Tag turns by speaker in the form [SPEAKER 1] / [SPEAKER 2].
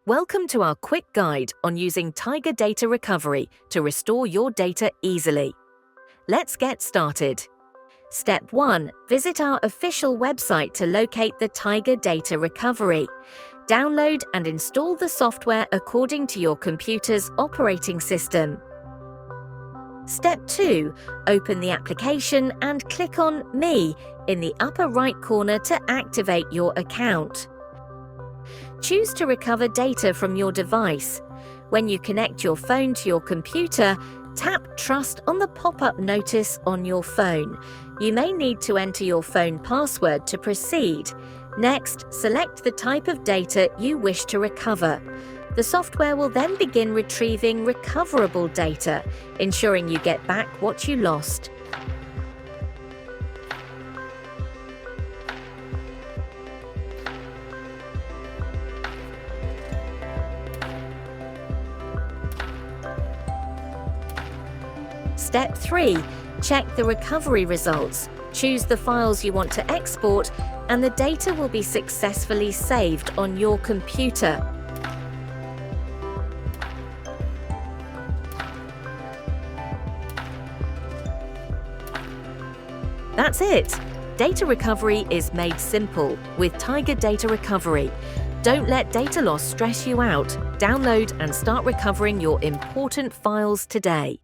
[SPEAKER 1] Welcome to our quick guide on using Tiger Data Recovery to restore your data easily. Let's get started. Step 1. Visit our official website to locate the Tiger Data Recovery. Download and install the software according to your computer's operating system. Step 2. Open the application and click on Me in the upper right corner to activate your account. Choose to recover data from your device. When you connect your phone to your computer, tap Trust on the pop-up notice on your phone. You may need to enter your phone password to proceed. Next, select the type of data you wish to recover. The software will then begin retrieving recoverable data, ensuring you get back what you lost. Step 3. Check the recovery results. Choose the files you want to export, and the data will be successfully saved on your computer. That's it! Data recovery is made simple with Tiger Data Recovery. Don't let data loss stress you out. Download and start recovering your important files today.